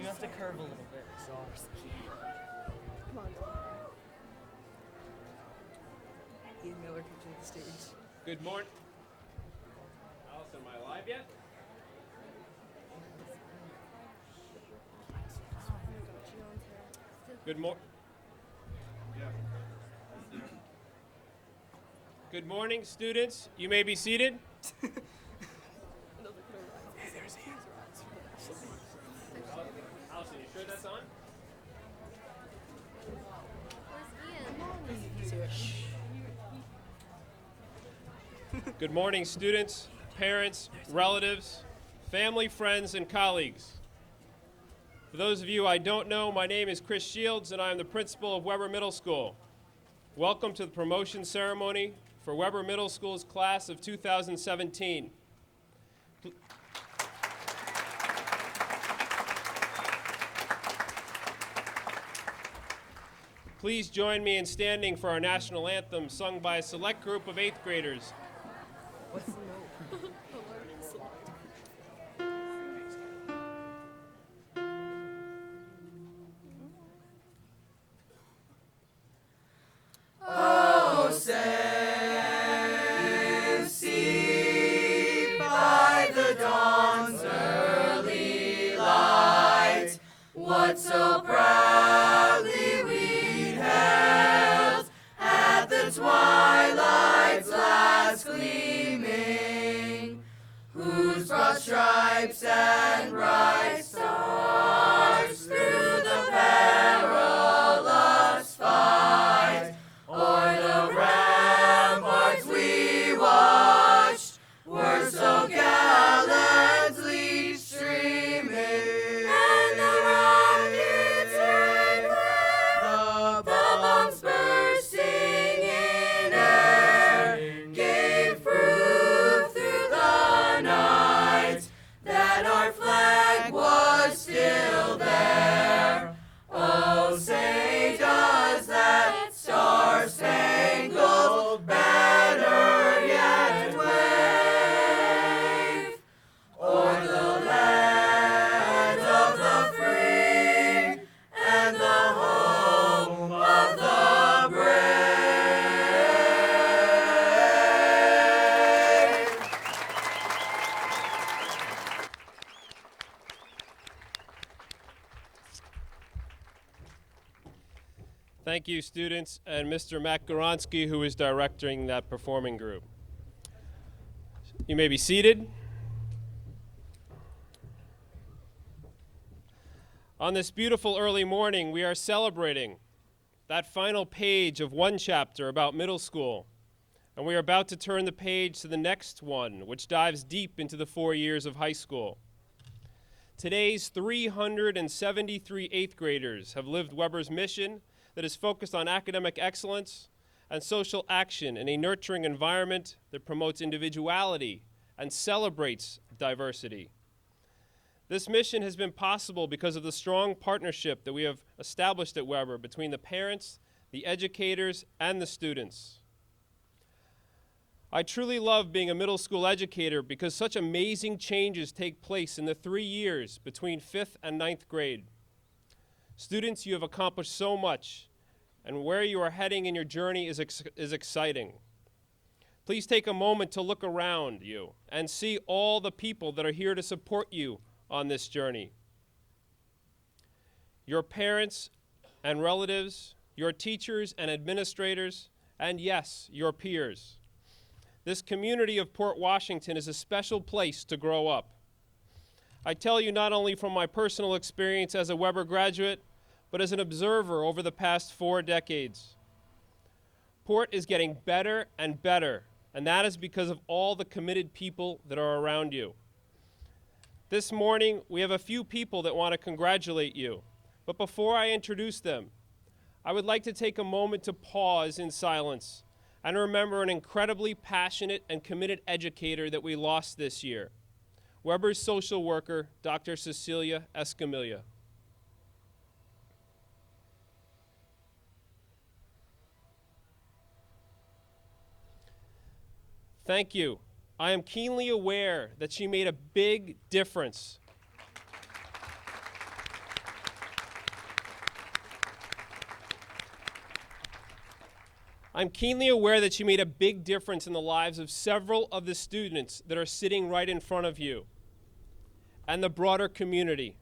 have to curve a little bit. Come on. Ian Miller comes to the stage. Good morning. Allison, am I live yet? Good morning. Good morning, students. You may be seated. Hey, there's Ian. Allison, you sure that's on? Good morning, students, parents, relatives, family, friends, and colleagues. For those of you I don't know, my name is Chris Shields, and I am the principal of Weber Middle School. Welcome to the promotion ceremony for Weber Middle School's class of 2017. Please join me in standing for our national anthem sung by a select group of 8th graders. What's the note? Oh, safe sea by the dawn's early light, what so proudly we held at the twilight's last gleaming, whose broad stripes and bright stars through the perilous fight o'er the ramparts we watched were so gallantly streaming, and the rockets red glare, the bombs bursting in air, gave proof through the night that our flag was still there. Oh, say does that star-spangled banner yet wave o'er the land of the free and the home of the brave. Thank you, students, and Mr. Matt Goronsky, who is directing that performing group. You may be seated. On this beautiful early morning, we are celebrating that final page of one chapter about middle school, and we are about to turn the page to the next one, which dives deep into the 4 years of high school. Today's 373 8th graders have lived Weber's mission that is focused on academic excellence and social action in a nurturing environment that promotes individuality and celebrates diversity. This mission has been possible because of the strong partnership that we have established at Weber between the parents, the educators, and the students. I truly love being a middle school educator because such amazing changes take place in the 3 years between 5th and 9th grade. Students, you have accomplished so much, and where you are heading in your journey is exciting. Please take a moment to look around you and see all the people that are here to support you on this journey. Your parents and relatives, your teachers and administrators, and yes, your peers. This community of Port Washington is a special place to grow up. I tell you not only from my personal experience as a Weber graduate, but as an observer over the past 4 decades. Port is getting better and better, and that is because of all the committed people that are around you. This morning, we have a few people that want to congratulate you, but before I introduce them, I would like to take a moment to pause in silence and remember an incredibly passionate and committed educator that we lost this year, Weber's social worker, Dr. Cecilia Escamilla. Thank you. I am keenly aware that she made a big difference. I'm keenly aware that you made a big difference in the lives of several of the students that are sitting right in front of you and the broader community.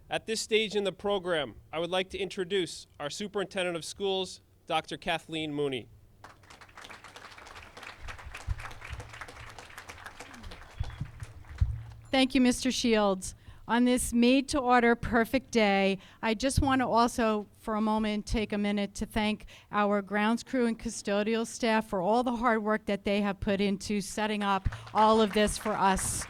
At this stage in the program, I would like to introduce our Superintendent of Schools, Dr. Kathleen Mooney. Thank you, Mr. Shields. On this made-to-order perfect day, I just want to also, for a moment, take a minute to thank our grounds crew and custodial staff for all the hard work that they have put into setting up all of this for us.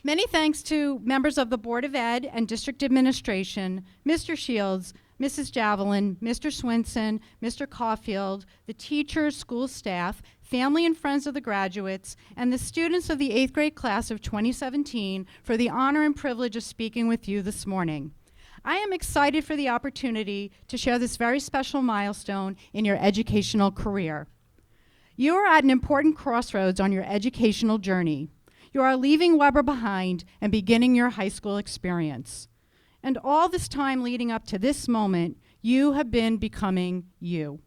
Many thanks to members of the Board of Ed and District Administration, Mr. Shields, Mrs. Javelin, Mr. Swinson, Mr. Caulfield, the teachers, school staff, family and friends of the graduates, and the students of the 8th grade class of 2017 for the honor and privilege of speaking with you this morning. I am excited for the opportunity to share this very special milestone in your educational career. You are at an important crossroads on your educational journey. You are leaving Weber behind and beginning your high school experience. And all this time leading up to this moment, you have been becoming you.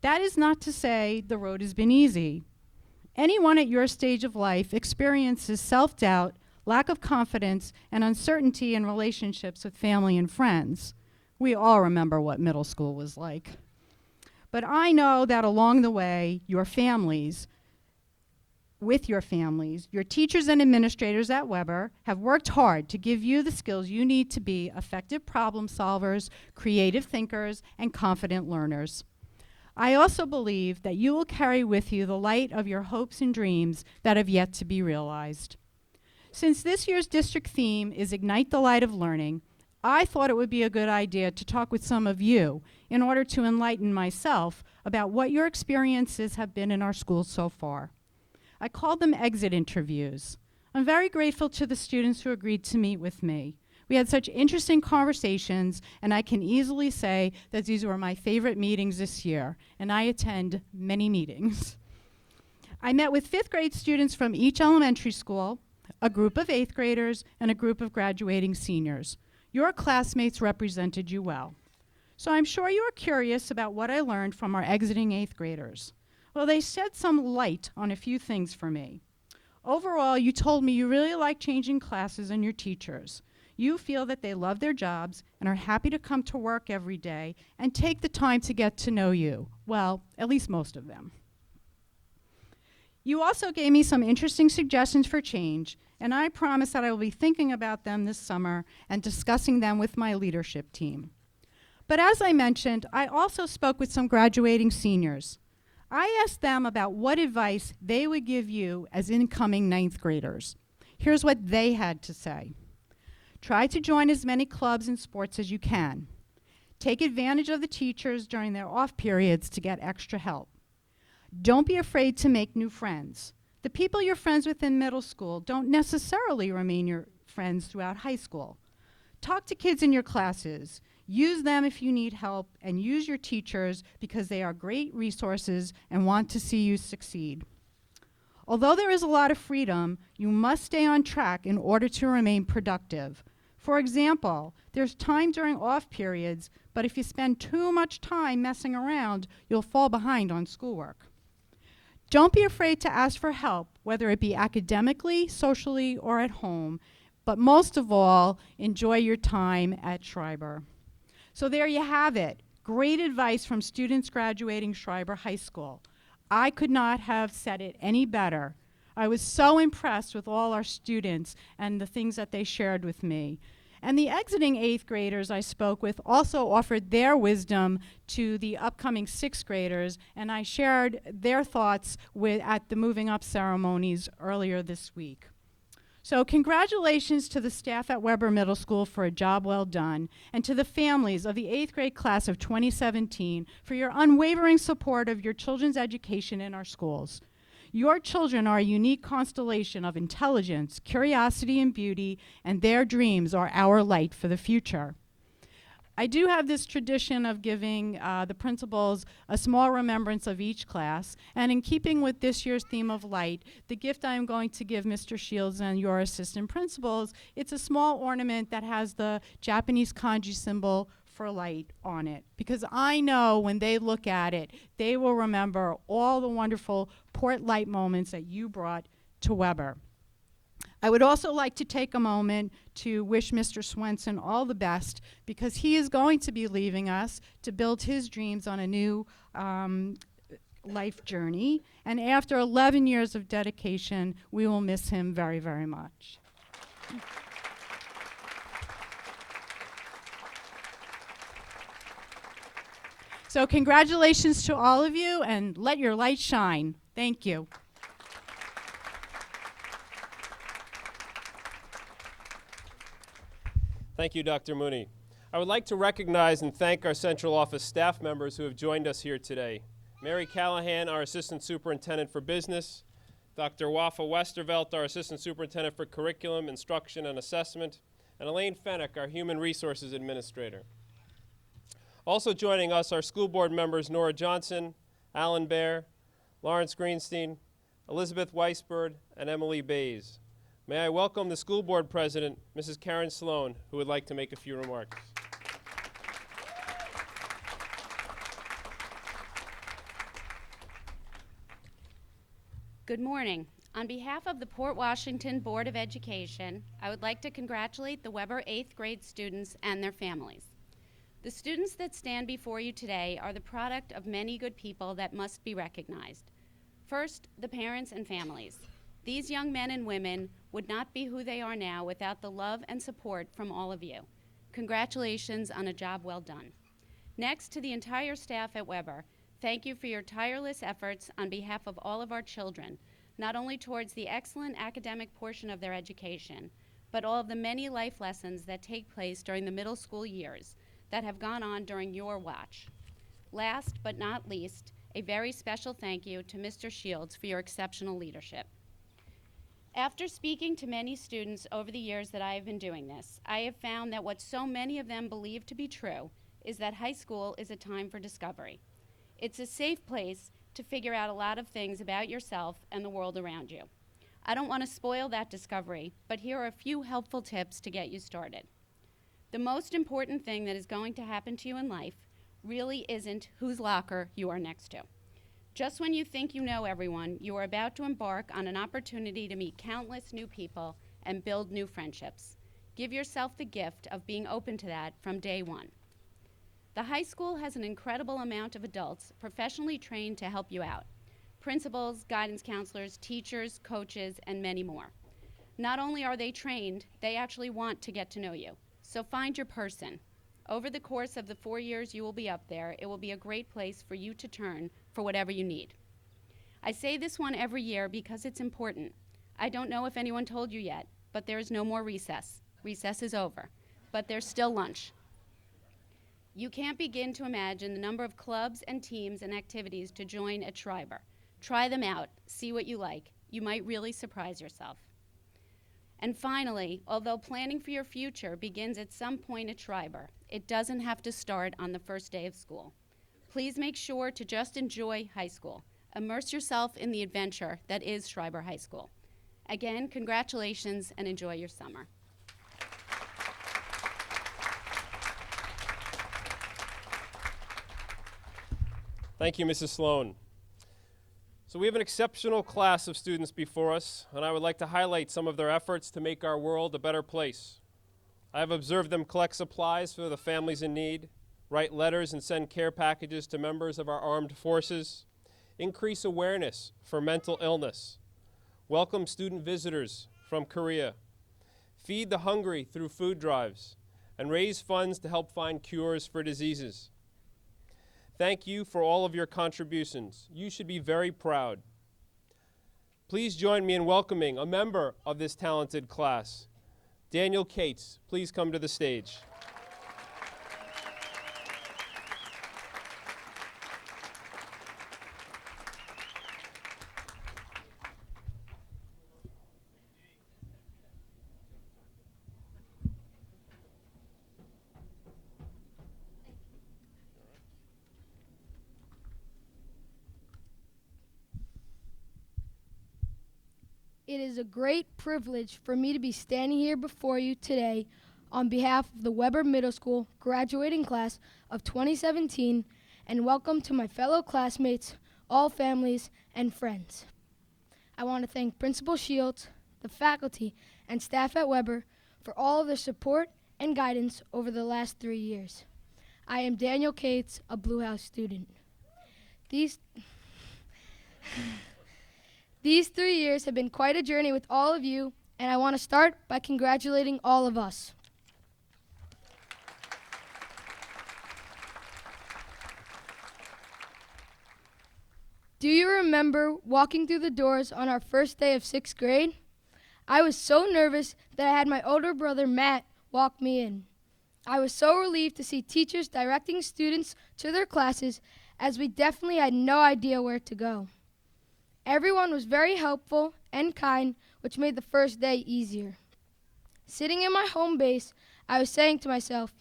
That is not to say the road has been easy. Anyone at your stage of life experiences self-doubt, lack of confidence, and uncertainty in relationships with family and friends. We all remember what middle school was like. But I know that along the way, your families, your teachers and administrators at Weber have worked hard to give you the skills you need to be effective problem solvers, creative thinkers, and confident learners. I also believe that you will carry with you the light of your hopes and dreams that have yet to be realized. Since this year's district theme is Ignite the Light of Learning, I thought it would be a good idea to talk with some of you in order to enlighten myself about what your experiences have been in our schools so far. I called them exit interviews. I'm very grateful to the students who agreed to meet with me. We had such interesting conversations, and I can easily say that these were my favorite meetings this year, and I attend many meetings. I met with 5th grade students from each elementary school, a group of 8th graders, and a group of graduating seniors. Your classmates represented you well. So I'm sure you are curious about what I learned from our exiting 8th graders. Well, they shed some light on a few things for me. Overall, you told me you really like changing classes and your teachers. You feel that they love their jobs and are happy to come to work every day and take the time to get to know you. Well, at least most of them. You also gave me some interesting suggestions for change, and I promise that I will be thinking about them this summer and discussing them with my leadership team. But as I mentioned, I also spoke with some graduating seniors. I asked them about what advice they would give you as incoming 9th graders. Here's what they had to say. Try to join as many clubs and sports as you can. Take advantage of the teachers during their off periods to get extra help. Don't be afraid to make new friends. The people you're friends with in middle school don't necessarily remain your friends throughout high school. Talk to kids in your classes. Use them if you need help, and use your teachers because they are great resources and want to see you succeed. Although there is a lot of freedom, you must stay on track in order to remain productive. For example, there's time during off periods, but if you spend too much time messing around, you'll fall behind on schoolwork. Don't be afraid to ask for help, whether it be academically, socially, or at home, but most of all, enjoy your time at Schreiber. So there you have it. Great advice from students graduating Schreiber High School. I could not have said it any better. I was so impressed with all our students and the things that they shared with me. And the exiting 8th graders I spoke with also offered their wisdom to the upcoming 6th graders, and I shared their thoughts at the moving up ceremonies earlier this week. So congratulations to the staff at Weber Middle School for a job well done, and to the families of the 8th grade class of 2017 for your unwavering support of your children's education in our schools. Your children are a unique constellation of intelligence, curiosity, and beauty, and their dreams are our light for the future. I do have this tradition of giving the principals a small remembrance of each class, and in keeping with this year's theme of light, the gift I am going to give Mr. Shields and your assistant principals, it's a small ornament that has the Japanese kanji symbol for light on it, because I know when they look at it, they will remember all the wonderful port light moments that you brought to Weber. I would also like to take a moment to wish Mr. Swenson all the best, because he is going to be leaving us to build his dreams on a new life journey. And after 11 years of dedication, we will miss him very, very much. So congratulations to all of you, and let your light shine. Thank you. Thank you, Dr. Mooney. I would like to recognize and thank our central office staff members who have joined us here today. Mary Callahan, our Assistant Superintendent for Business, Dr. Wafa Westervelt, our Assistant Superintendent for Curriculum, Instruction, and Assessment, and Elaine Fennick, our Human Resources Administrator. Also joining us are school board members Nora Johnson, Alan Baer, Lawrence Greenstein, Elizabeth Weisbird, and Emily Bays. May I welcome the school board president, Mrs. Karen Sloan, who would like to make a few remarks. Good morning. On behalf of the Port Washington Board of Education, I would like to congratulate the Weber 8th grade students and their families. The students that stand before you today are the product of many good people that must be recognized. First, the parents and families. These young men and women would not be who they are now without the love and support from all of you. Congratulations on a job well done. Next, to the entire staff at Weber, thank you for your tireless efforts on behalf of all of our children, not only towards the excellent academic portion of their education, but all of the many life lessons that take place during the middle school years that have gone on during your watch. Last but not least, a very special thank you to Mr. Shields for your exceptional leadership. After speaking to many students over the years that I have been doing this, I have found that what so many of them believe to be true is that high school is a time for discovery. It's a safe place to figure out a lot of things about yourself and the world around you. I don't want to spoil that discovery, but here are a few helpful tips to get you started. The most important thing that is going to happen to you in life really isn't whose locker you are next to. Just when you think you know everyone, you are about to embark on an opportunity to meet countless new people and build new friendships. Give yourself the gift of being open to that from day one. The high school has an incredible amount of adults professionally trained to help you out. Principals, guidance counselors, teachers, coaches, and many more. Not only are they trained, they actually want to get to know you. So find your person. Over the course of the 4 years you will be up there, it will be a great place for you to turn for whatever you need. I say this one every year because it's important. I don't know if anyone told you yet, but there is no more recess. Recess is over, but there's still lunch. You can't begin to imagine the number of clubs and teams and activities to join at Schreiber. Try them out, see what you like. You might really surprise yourself. And finally, although planning for your future begins at some point at Schreiber, it doesn't have to start on the first day of school. Please make sure to just enjoy high school. Immerse yourself in the adventure that is Schreiber High School. Again, congratulations and enjoy your summer. Thank you, Mrs. Sloan. So we have an exceptional class of students before us, and I would like to highlight some of their efforts to make our world a better place. I have observed them collect supplies for the families in need, write letters and send care packages to members of our armed forces, increase awareness for mental illness, welcome student visitors from Korea, feed the hungry through food drives, and raise funds to help find cures for diseases. Thank you for all of your contributions. You should be very proud. Please join me in welcoming a member of this talented class. Daniel Cates, please come to the stage. It is a great privilege for me to be standing here before you today on behalf of the Weber Middle School graduating class of 2017, and welcome to my fellow classmates, all families, and friends. I want to thank Principal Shields, the faculty, and staff at Weber for all of their support and guidance over the last 3 years. I am Daniel Cates, a Blue House student. These 3 years have been quite a journey with all of you, and I want to start by congratulating all of us. Do you remember walking through the doors on our first day of 6th grade? I was so nervous that I had my older brother Matt walk me in. I was so relieved to see teachers directing students to their classes, as we definitely had no idea where to go. Everyone was very helpful and kind, which made the first day easier. Sitting in my home base, I was saying to myself,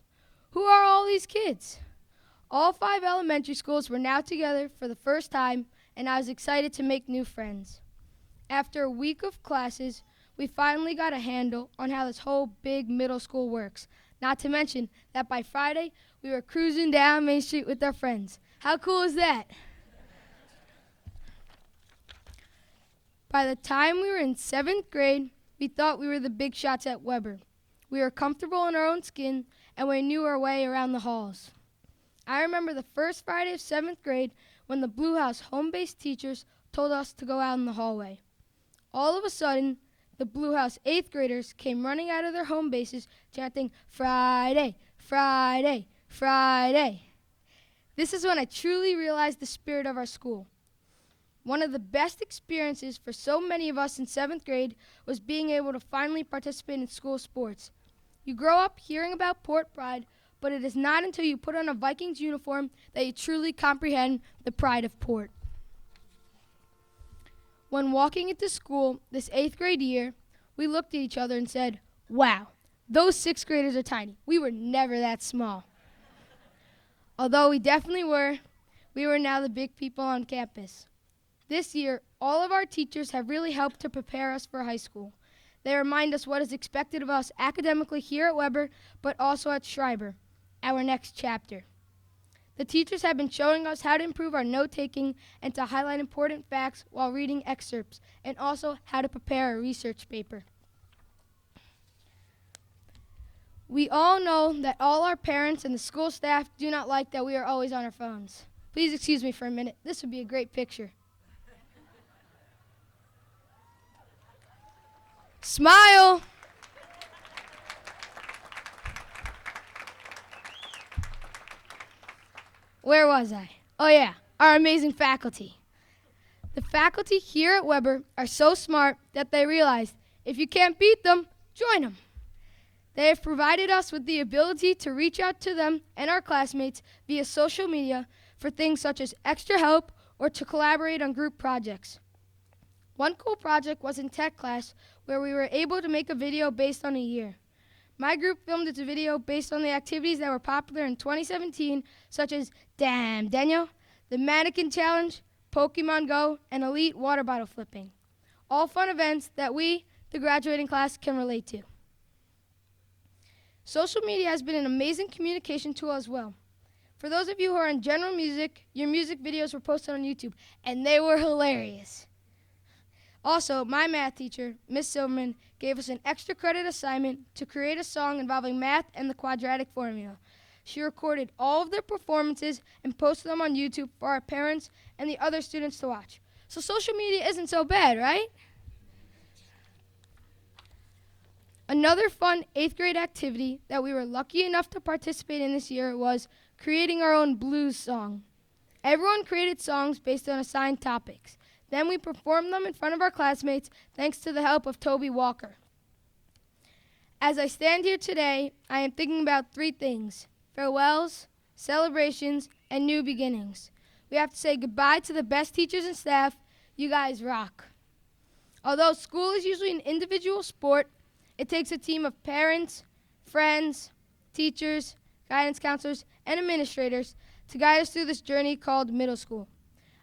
who are all these kids? All 5 elementary schools were now together for the first time, and I was excited to make new friends. After a week of classes, we finally got a handle on how this whole big middle school works. Not to mention that by Friday, we were cruising down Main Street with our friends. How cool is that? By the time we were in 7th grade, we thought we were the big shots at Weber. We were comfortable in our own skin, and we knew our way around the halls. I remember the first Friday of 7th grade when the Blue House home-based teachers told us to go out in the hallway. All of a sudden, the Blue House 8th graders came running out of their home bases chanting, "Friday, Friday, Friday." This is when I truly realized the spirit of our school. One of the best experiences for so many of us in 7th grade was being able to finally participate in school sports. You grow up hearing about Port Pride, but it is not until you put on a Vikings uniform that you truly comprehend the pride of Port. When walking into school this 8th grade year, we looked at each other and said, wow, those 6th graders are tiny. We were never that small. Although we definitely were, we were now the big people on campus. This year, all of our teachers have really helped to prepare us for high school. They remind us what is expected of us academically here at Weber, but also at Schreiber, our next chapter. The teachers have been showing us how to improve our note-taking and to highlight important facts while reading excerpts, and also how to prepare a research paper. We all know that all our parents and the school staff do not like that we are always on our phones. Please excuse me for a minute. This would be a great picture. Smile! Where was I? Oh yeah, our amazing faculty. The faculty here at Weber are so smart that they realized if you can't beat them, join them. They have provided us with the ability to reach out to them and our classmates via social media for things such as extra help or to collaborate on group projects. One cool project was in tech class where we were able to make a video based on a year. My group filmed its video based on the activities that were popular in 2017, such as Damn Daniel, the Mannequin Challenge, Pokemon Go, and Elite Water Bottle Flipping. All fun events that we, the graduating class, can relate to. Social media has been an amazing communication tool as well. For those of you who are in general music, your music videos were posted on YouTube, and they were hilarious. Also, my math teacher, Miss Silverman, gave us an extra credit assignment to create a song involving math and the quadratic formula. She recorded all of their performances and posted them on YouTube for our parents and the other students to watch. So social media isn't so bad, right? Another fun 8th grade activity that we were lucky enough to participate in this year was creating our own blues song. Everyone created songs based on assigned topics. Then we performed them in front of our classmates thanks to the help of Toby Walker. As I stand here today, I am thinking about 3 things: farewells, celebrations, and new beginnings. We have to say goodbye to the best teachers and staff. You guys rock. Although school is usually an individual sport, it takes a team of parents, friends, teachers, guidance counselors, and administrators to guide us through this journey called middle school.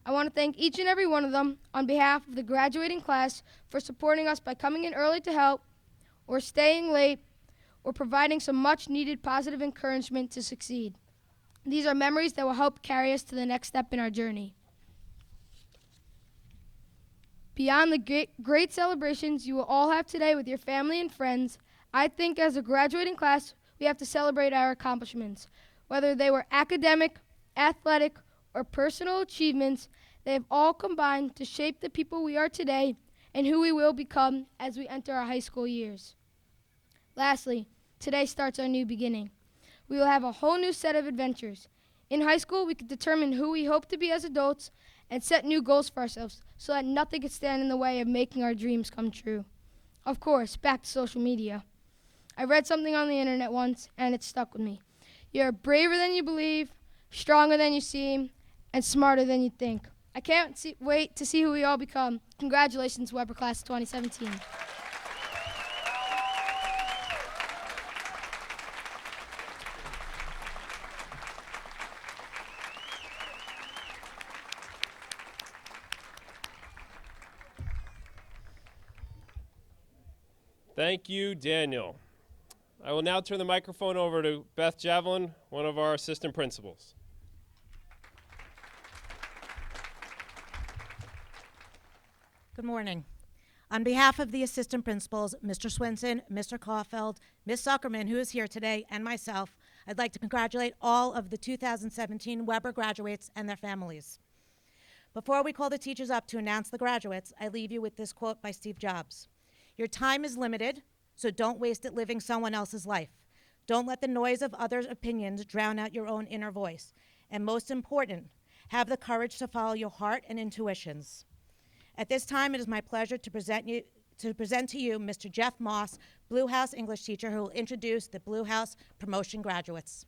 I want to thank each and every one of them on behalf of the graduating class for supporting us by coming in early to help, or staying late, or providing some much-needed positive encouragement to succeed. These are memories that will help carry us to the next step in our journey. Beyond the great celebrations you will all have today with your family and friends, I think as a graduating class, we have to celebrate our accomplishments. Whether they were academic, athletic, or personal achievements, they have all combined to shape the people we are today and who we will become as we enter our high school years. Lastly, today starts our new beginning. We will have a whole new set of adventures. In high school, we could determine who we hope to be as adults and set new goals for ourselves so that nothing could stand in the way of making our dreams come true. Of course, back to social media. I read something on the internet once, and it stuck with me. You're braver than you believe, stronger than you seem, and smarter than you think. I can't wait to see who we all become. Congratulations, Weber Class of 2017. Thank you, Daniel. I will now turn the microphone over to Beth Javelin, one of our assistant principals. Good morning. On behalf of the assistant principals, Mr. Swinson, Mr. Caulfield, Ms. Zuckerman, who is here today, and myself, I'd like to congratulate all of the 2017 Weber graduates and their families. Before we call the teachers up to announce the graduates, I leave you with this quote by Steve Jobs. Your time is limited, so don't waste it living someone else's life. Don't let the noise of others' opinions drown out your own inner voice. And most important, have the courage to follow your heart and intuitions. At this time, it is my pleasure to present to you Mr. Jeff Moss, Blue House English teacher, who will introduce the Blue House promotion graduates.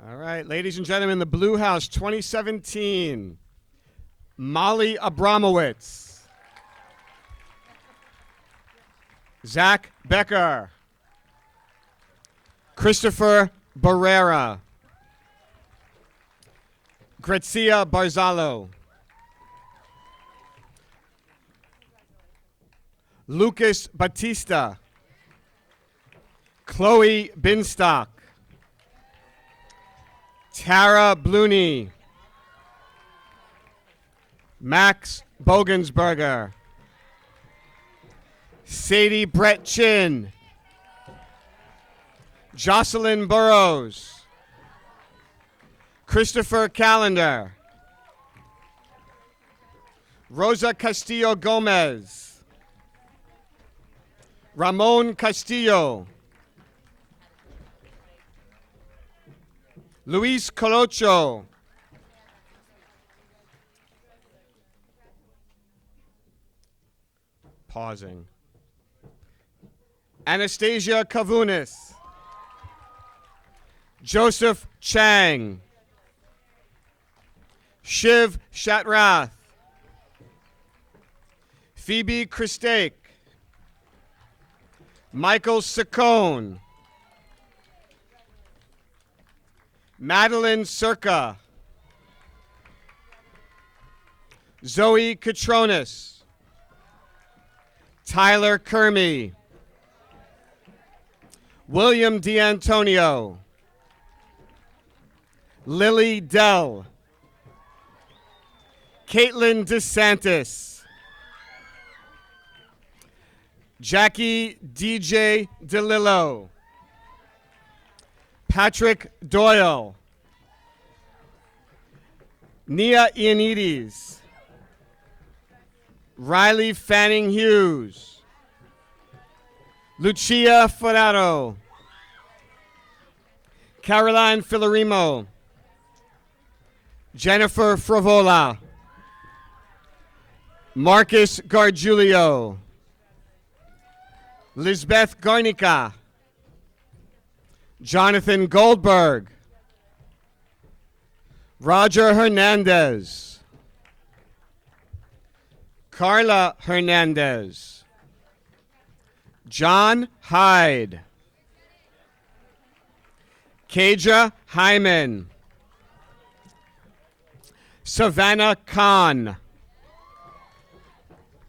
All right, ladies and gentlemen, the Blue House 2017. Molly Abramowitz. Zach Becker. Christopher Barrera. Grazia Barzalo. Lucas Batista. Chloe Binstock. Tara Blooney. Max Bogensberger. Sadie Brett Chin. Jocelyn Burrows. Christopher Callender. Rosa Castillo Gomez. Ramon Castillo. Luis Colocho. Pausing. Anastasia Kavunis. Joseph Chang. Shiv Shatrath. Phoebe Christake. Michael Saccone. Madeline Circa. Zoe Catronis. Tyler Kermy. William D'Antonio. Lily Dell. Caitlin DeSantis. Jackie DJ DeLillo. Patrick Doyle. Nia Ioannidis. Riley Fanning Hughes. Lucia Ferraro. Caroline Filarimo. Jennifer Fravola. Marcus Gargiulio. Lisbeth Garnica, Jonathan Goldberg, Roger Hernandez, Carla Hernandez, John Hyde, Kaja Hyman, Savannah Khan,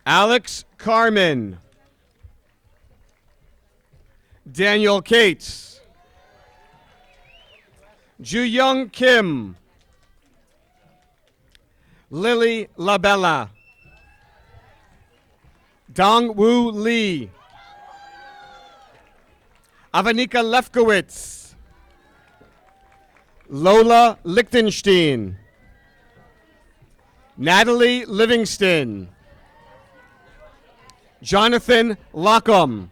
Alex Carmen, Daniel Cates, Ju-Young Kim, Lily Labella, Dong-Woo Lee, Avanika Lefkowitz, Lola Lichtenstein, Natalie Livingston, Jonathan Lockham,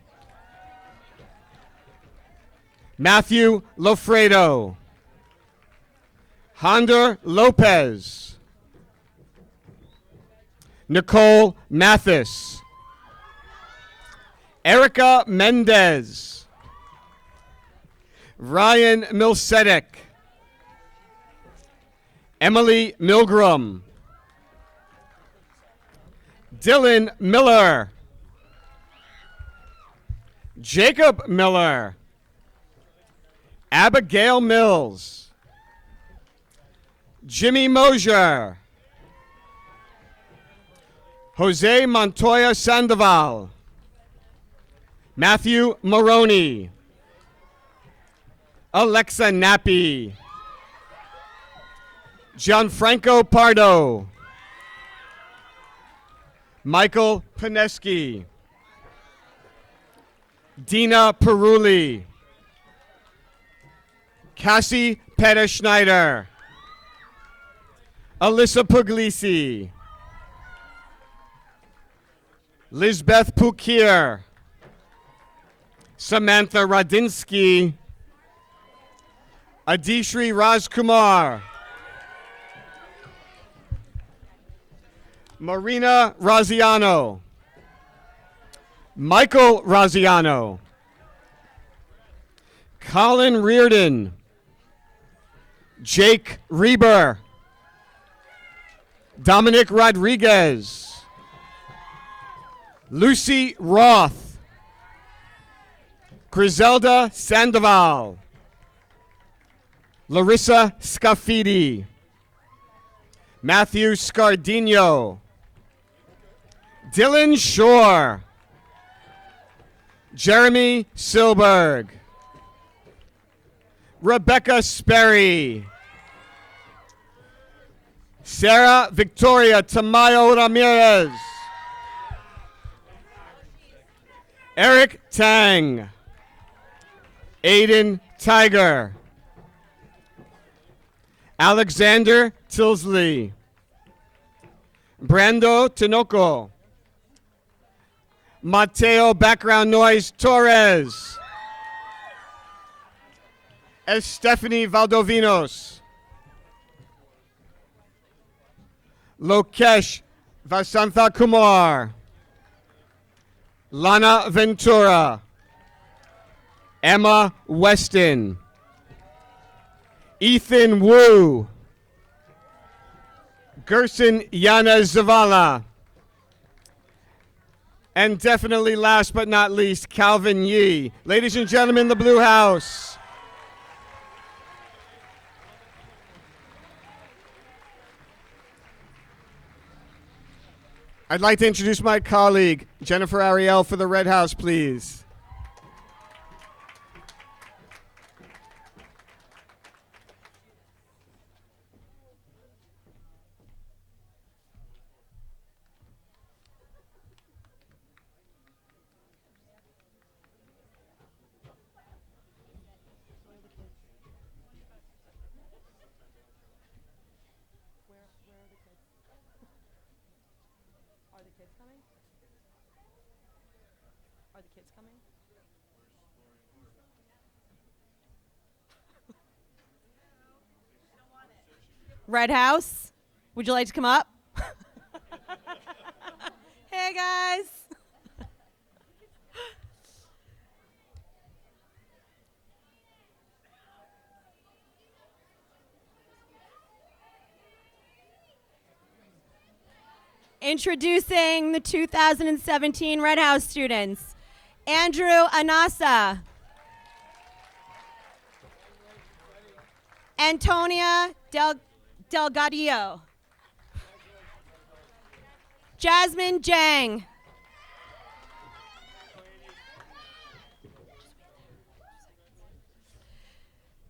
Matthew Lofredo, Honder Lopez, Nicole Mathis, Erica Mendez, Ryan Milsedek, Emily Milgram, Dylan Miller, Jacob Miller, Abigail Mills, Jimmy Mosier, Jose Montoya Sandoval, Matthew Maroney, Alexa Nappi, Gianfranco Pardo, Michael Pineski, Dina Peruli, Cassie Pettis-Schneider, Alyssa Puglisi, Lisbeth Pukir, Samantha Radinsky, Adishri Rajkumar, Marina Raziano, Michael Raziano, Colin Reardon, Jake Reber, Dominic Rodriguez, Lucy Roth, Griselda Sandoval, Larissa Scafidi, Matthew Scardino, Dylan Shore, Jeremy Silberg, Rebecca Sperry, Sarah Victoria Tamayo Ramirez, Eric Tang, Aiden Tiger, Alexander Tilsley, Brando Tinoco, Mateo Background Noise Torres, Estefany Valdovinos, Lokesh Vasantha Kumar, Lana Ventura, Emma Weston, Ethan Wu, Gerson Yana Zavala, and definitely last but not least, Calvin Yee. Ladies and gentlemen, the Blue House. I'd like to introduce my colleague, Jennifer Ariel, for the Red House, please. Are the kids coming? Are the kids coming? Red House, would you like to come up? Hey guys. Introducing the 2017 Red House students. Andrew Anasa. Antonia Delgadillo. Jasmine Jang.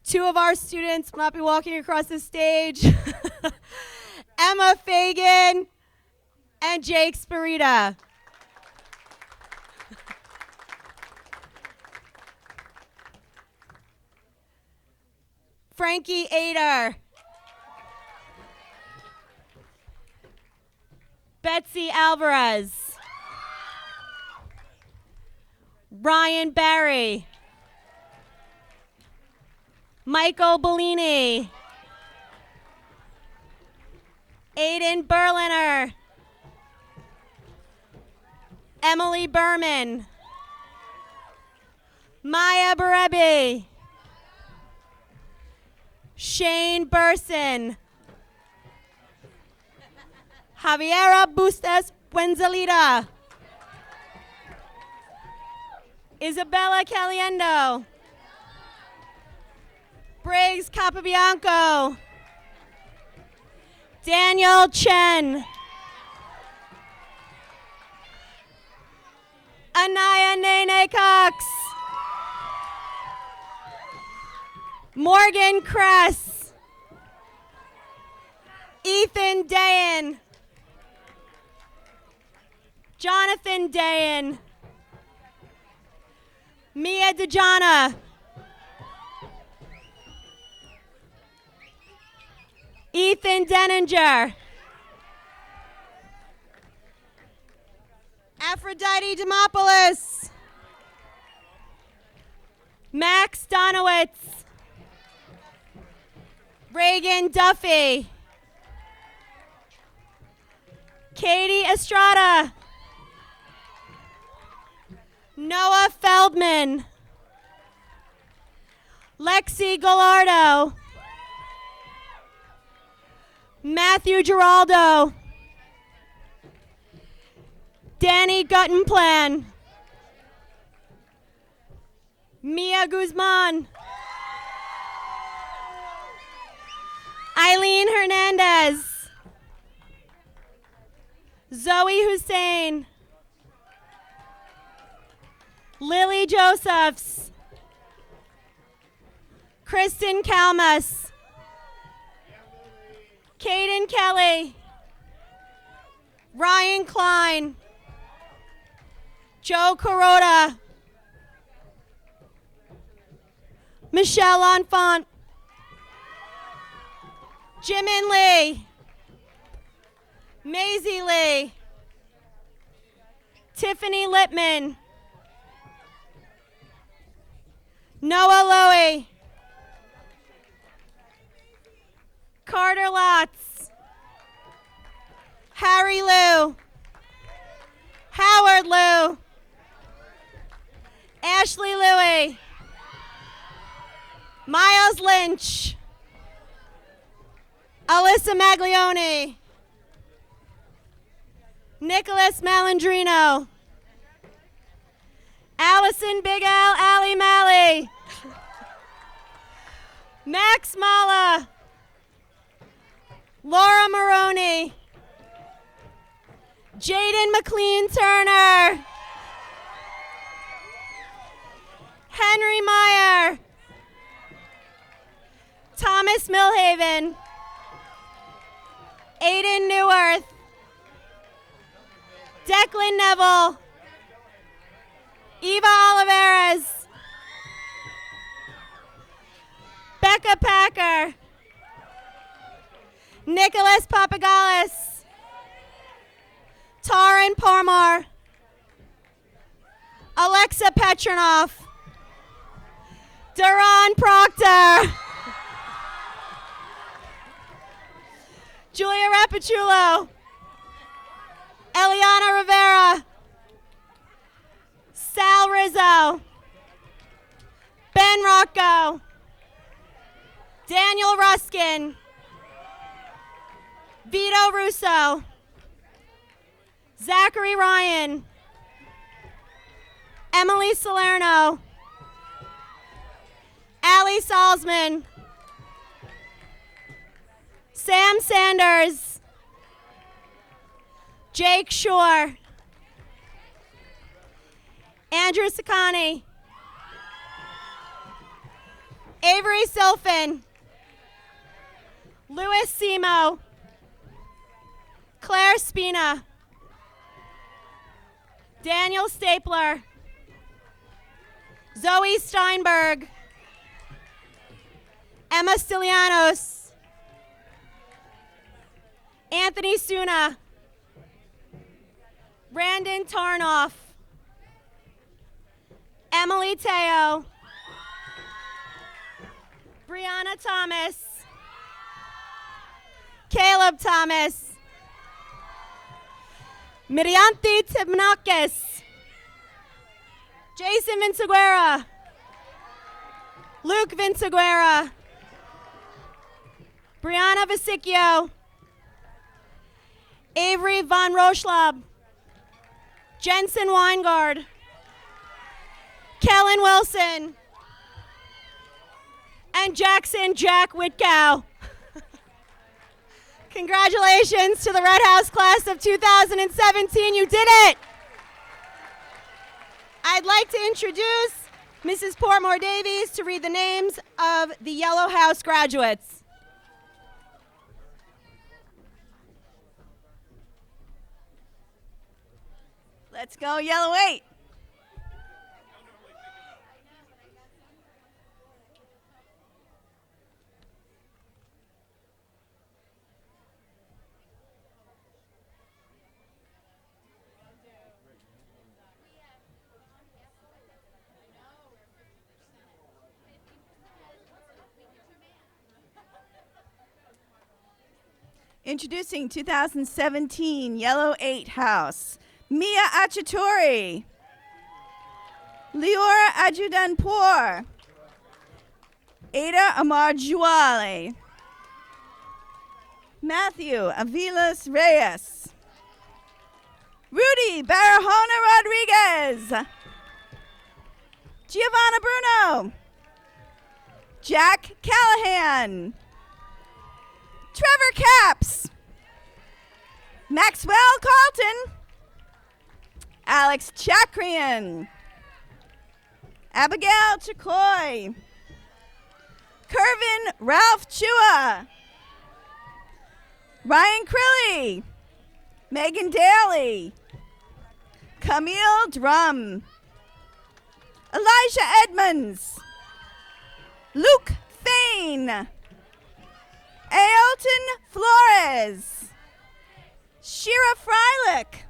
Two of our students will not be walking across the stage. Emma Fagan and Jake Sparita. Frankie Ader. Betsy Alvarez. Ryan Barry. Michael Bellini. Aiden Berliner. Emily Berman. Maya Berebi. Shane Burson. Javiera Bustos Buenzalita. Isabella Caliendo. Briggs Capabianco. Daniel Chen. Anaya Nene Cox. Morgan Kress. Ethan Dayan. Jonathan Dayan. Mia DeJana. Ethan Denninger. Aphrodite Demopoulos. Max Donowitz. Reagan Duffy. Katie Estrada. Noah Feldman. Lexi Gallardo. Matthew Giraldo. Danny Guttenplan. Mia Guzman. Eileen Hernandez. Zoe Hussein. Lily Josephs. Kristen Kalmus. Caden Kelly. Ryan Klein. Joe Carota. Michelle Enfant. Jimin Lee. Maisie Lee. Tiffany Littman. Noah Lowy. Carter Lotz. Harry Liu. Howard Liu. Ashley Louie. Miles Lynch. Alyssa Maglione. Nicholas Malandrino. Allison Big Al Ali Malley. Max Mala. Laura Maroney. Jaden McLean Turner. Henry Meyer. Thomas Milhaven. Aiden Neuwirth. Declan Neville. Eva Oliveras. Becca Packer. Nicholas Papagalis. Taran Parmar. Alexa Petronoff. Duran Proctor. Julia Rapachulo. Eliana Rivera. Sal Rizzo. Ben Rocco. Daniel Ruskin. Vito Russo. Zachary Ryan, Emily Salerno, Allie Salzman, Sam Sanders, Jake Shore, Andrew Sakani, Avery Silfen, Louis Simo, Claire Spina, Daniel Stapler, Zoe Steinberg, Emma Stylianos, Anthony Suna, Brandon Tarnoff, Emily Teo, Brianna Thomas, Caleb Thomas, Mirianti Tibnakis, Jason Vinciguerra, Luke Vinciguerra, Brianna Vasicchio, Avery Von Roschlab, Jensen Weingard, Kellen Wilson, and Jackson Jack Whitcow. Congratulations to the Red House class of 2017. You did it! I'd like to introduce Mrs. Portmore Davies to read the names of the Yellow House graduates. Let's go, Yellow 8. Introducing 2017 Yellow 8 House, Mia Achatori, Leora Ajudanpour, Ada Amarjuale, Matthew Avilas Reyes, Rudy Barahona Rodriguez, Giovanna Bruno, Jack Callahan, Trevor Capps, Maxwell Carlton, Alex Chakrian, Abigail Chakoy, Kervin Ralph Chua, Ryan Crilly, Megan Daly, Camille Drum, Elijah Edmonds, Luke Fain, Ailton Flores, Shira Freilich,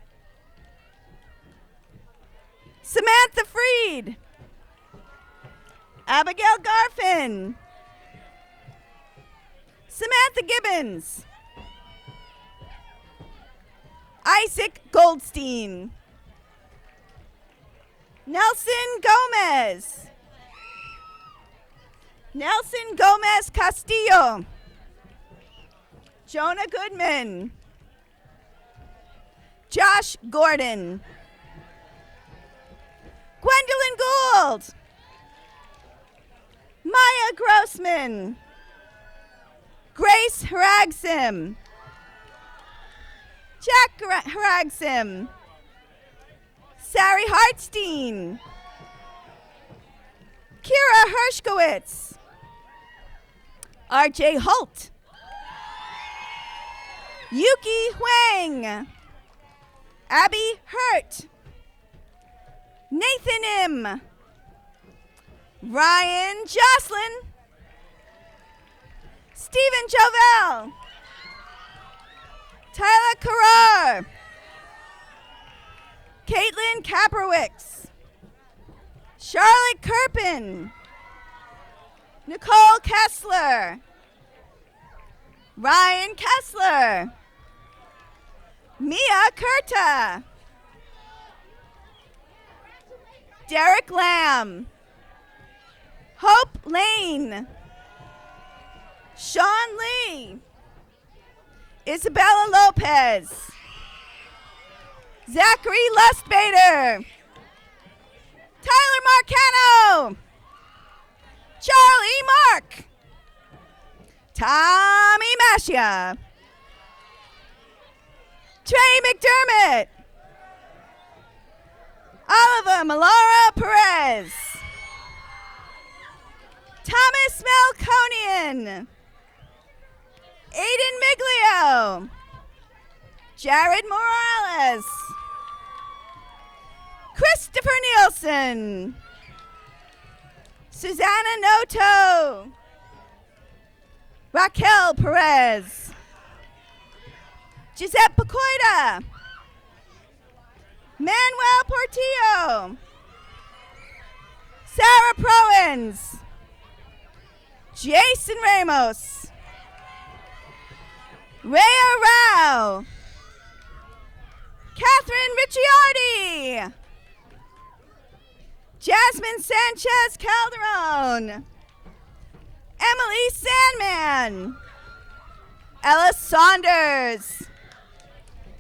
Samantha Freed, Abigail Garfin, Samantha Gibbons, Isaac Goldstein, Nelson Gomez, Nelson Gomez Castillo, Jonah Goodman, Josh Gordon, Gwendolyn Gould, Maya Grossman, Grace Haragsim, Jack Haragsim, Sari Hartstein, Kira Hershkowitz, RJ Holt, Yuki Huang, Abby Hurt, Nathan M, Ryan Jocelyn, Stephen Jovel, Tyler Carrar, Caitlin Kaprowicz, Charlotte Kirpin, Nicole Kessler, Ryan Kessler, Mia Kurta, Derek Lamb, Hope Lane, Sean Lee, Isabella Lopez, Zachary Lustbader. Tyler Marcano. Charlie Mark. Tommy Mashia. Trey McDermott. Oliver Malara Perez. Thomas Melconian. Aiden Miglio. Jared Morales. Christopher Nielsen. Susanna Noto. Raquel Perez. Giuseppe Pacoida. Manuel Portillo. Sarah Prowens. Jason Ramos. Rhea Rao. Catherine Ricciardi. Jasmine Sanchez Calderon. Emily Sandman. Ella Saunders.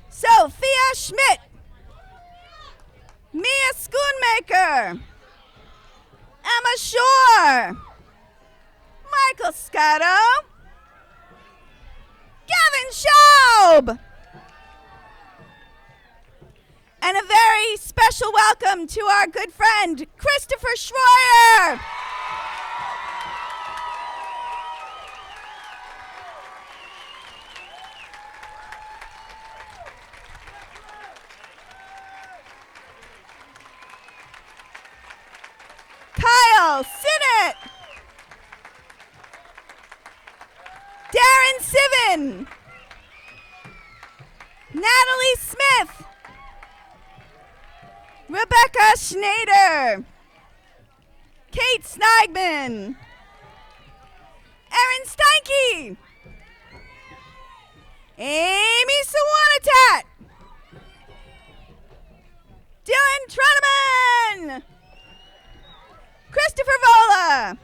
Sophia Schmidt. Mia Schoonmaker. Emma Shore. Michael Scotto. Gavin Schaub. And a very special welcome to our good friend, Christopher Schroyer. Kyle Sinnott. Darren Sivan. Natalie Smith. Rebecca Schneider. Kate Sneigman. Erin Steinke. Amy Sawanatat. Dylan Troneman. Christopher Vola.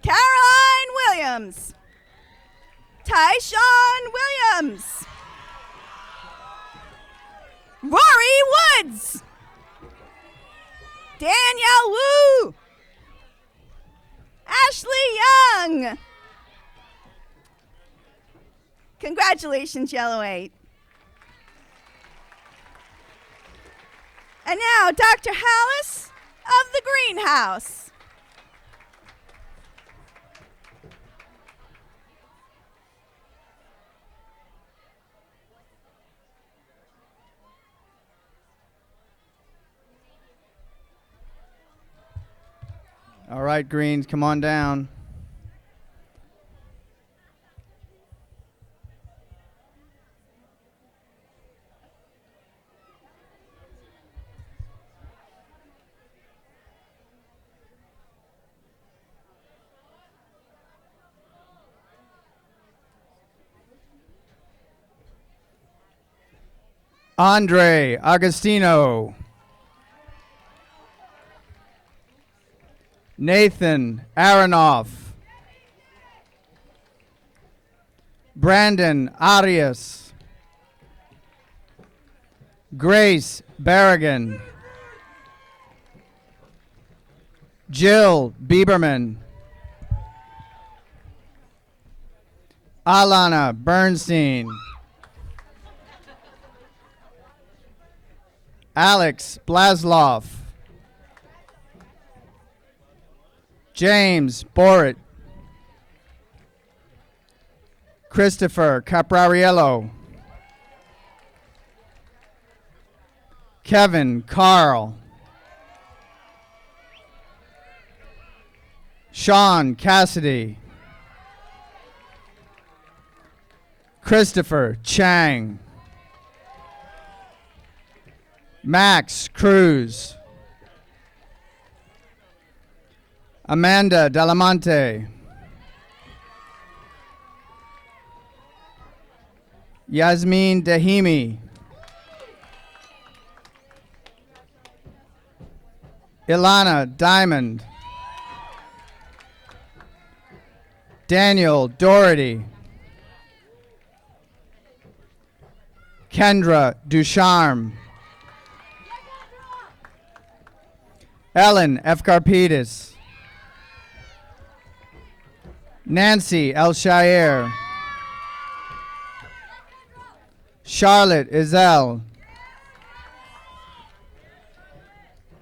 Caroline Williams. Tyshawn Williams. Rory Woods. Danielle Wu. Ashley Young. Congratulations, Yellow 8. And now, Dr. Hallis of the Greenhouse. All right, Greens, come on down. Andre Agostino. Nathan Aronoff. Brandon Arias. Grace Berrigan. Jill Bieberman. Alana Bernstein. Alex Blaslov. James Borit. Christopher Caprariello. Kevin Carl. Sean Cassidy. Christopher Chang. Max Cruz. Amanda Delamonte. Yasmin Dahimi. Ilana Diamond. Daniel Doherty. Kendra Ducharme. Ellen Efkarpidis. Nancy Elshayer. Charlotte Izell.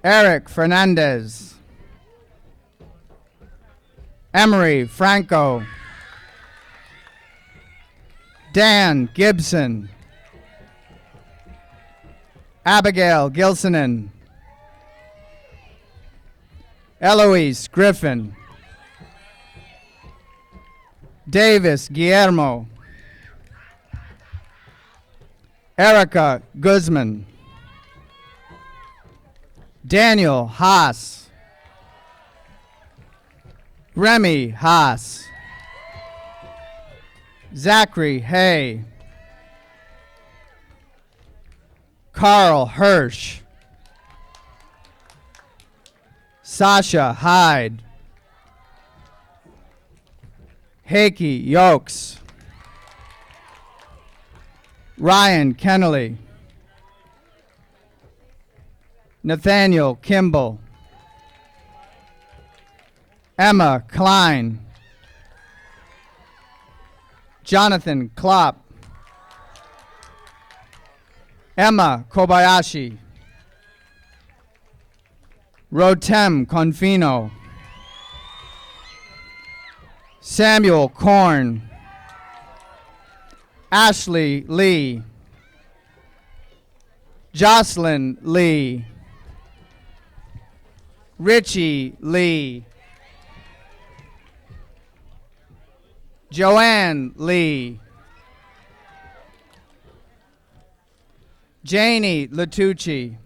Eric Fernandez. Emery Franco. Dan Gibson. Abigail Gilsonen. Eloise Griffin. Davis Guillermo. Erica Guzman. Daniel Haas. Remy Haas. Zachary Hay. Carl Hirsch. Sasha Hyde. Heike Yokes. Ryan Kennelly. Nathaniel Kimball. Emma Klein. Jonathan Klopp. Emma Kobayashi. Rotem Confino. Samuel Korn. Ashley Lee. Jocelyn Lee. Richie Lee. Joanne Lee. Janie Latucci.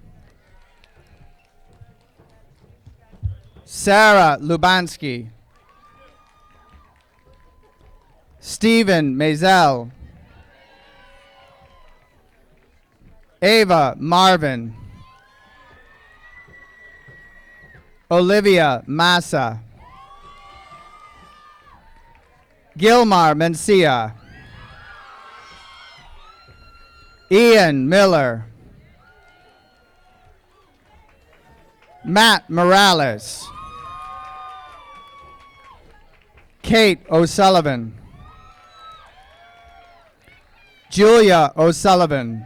Sarah Lubansky. Stephen Mazel. Ava Marvin. Olivia Massa. Gilmar Mencia. Ian Miller. Matt Morales. Kate O'Sullivan. Julia O'Sullivan.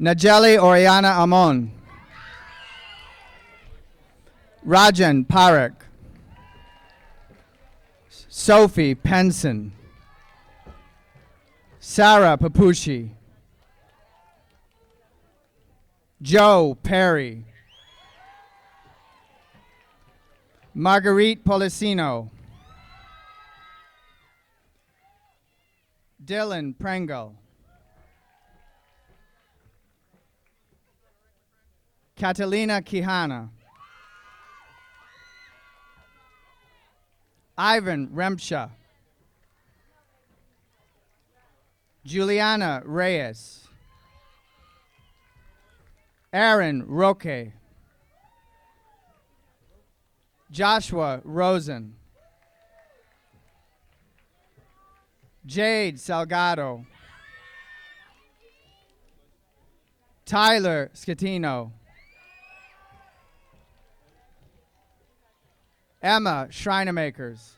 Najeli Oriana Amon. Rajan Parekh. Sophie Penson. Sarah Papushi. Joe Perry. Marguerite Policino. Dylan Prengle. Catalina Quijana. Ivan Remsha. Juliana Reyes. Aaron Roque. Joshua Rosen. Jade Salgado. Tyler Scatino. Emma Schreinemakers.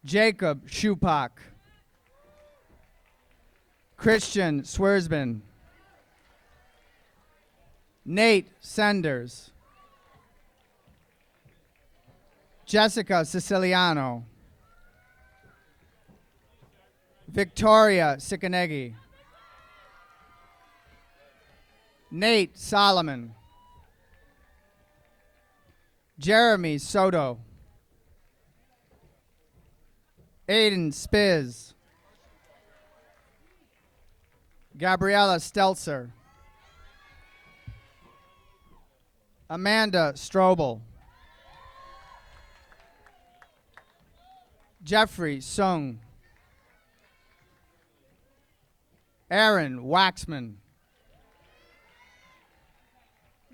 Jacob Schupak. Christian Swersman. Nate Senders. Jessica Siciliano. Victoria Sikanegi. Nate Solomon. Jeremy Soto. Aiden Spiz. Gabriella Stelzer. Amanda Strobel. Jeffrey Sung. Aaron Waxman.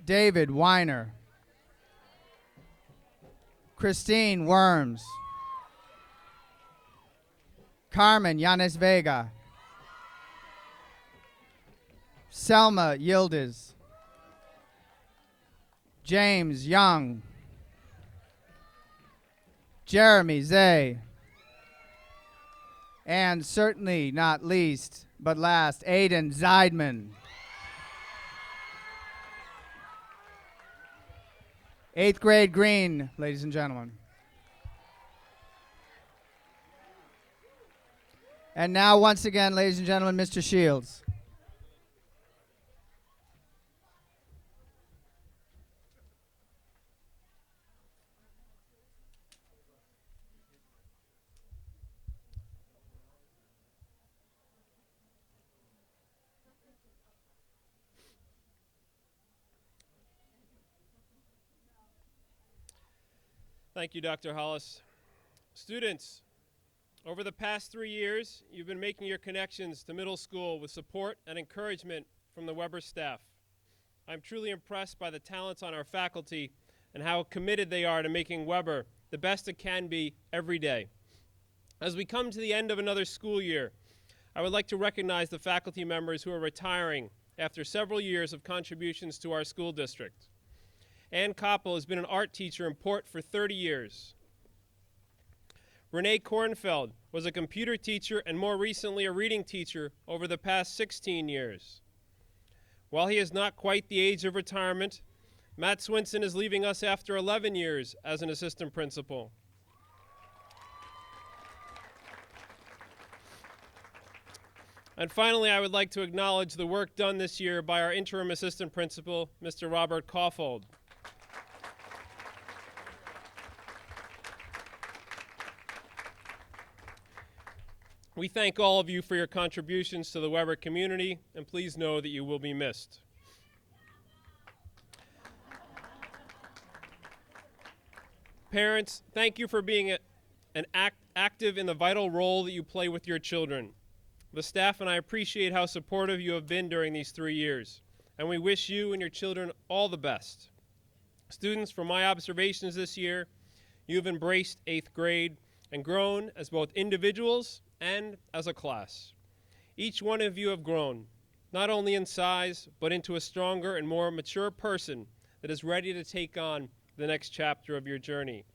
David Weiner. Christine Worms. Carmen Yanes Vega. Selma Yildiz. James Young. Jeremy Zay. And certainly not least, but last, Aiden Zeidman. 8th grade green, ladies and gentlemen. And now, once again, ladies and gentlemen, Mr. Shields. Thank you, Dr. Hollis. Students, over the past 3 years, you've been making your connections to middle school with support and encouragement from the Weber staff. I'm truly impressed by the talents on our faculty and how committed they are to making Weber the best it can be every day. As we come to the end of another school year, I would like to recognize the faculty members who are retiring after several years of contributions to our school district. Ann Koppel has been an art teacher in Port for 30 years. Renee Kornfeld was a computer teacher and more recently a reading teacher over the past 16 years. While he is not quite the age of retirement, Matt Swinson is leaving us after 11 years as an assistant principal. And finally, I would like to acknowledge the work done this year by our interim assistant principal, Mr. Robert Kaufhold. We thank all of you for your contributions to the Weber community, and please know that you will be missed. Parents, thank you for being active in the vital role that you play with your children. The staff and I appreciate how supportive you have been during these 3 years, and we wish you and your children all the best. Students, from my observations this year, you have embraced 8th grade and grown as both individuals and as a class. Each one of you have grown, not only in size, but into a stronger and more mature person that is ready to take on the next chapter of your journey.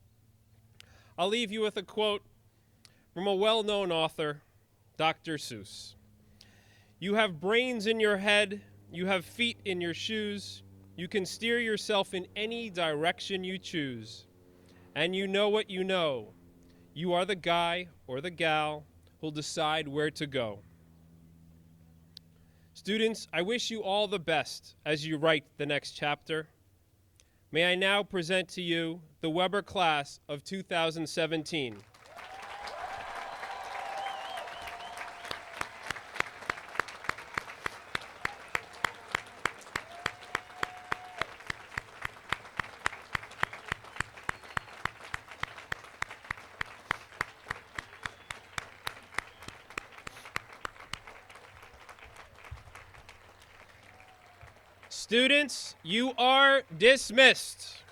I'll leave you with a quote from a well-known author, Dr. Seuss. "You have brains in your head, you have feet in your shoes, you can steer yourself in any direction you choose, and you know what you know. You are the guy or the gal who'll decide where to go." Students, I wish you all the best as you write the next chapter. May I now present to you the Weber class of 2017. Students, you are dismissed.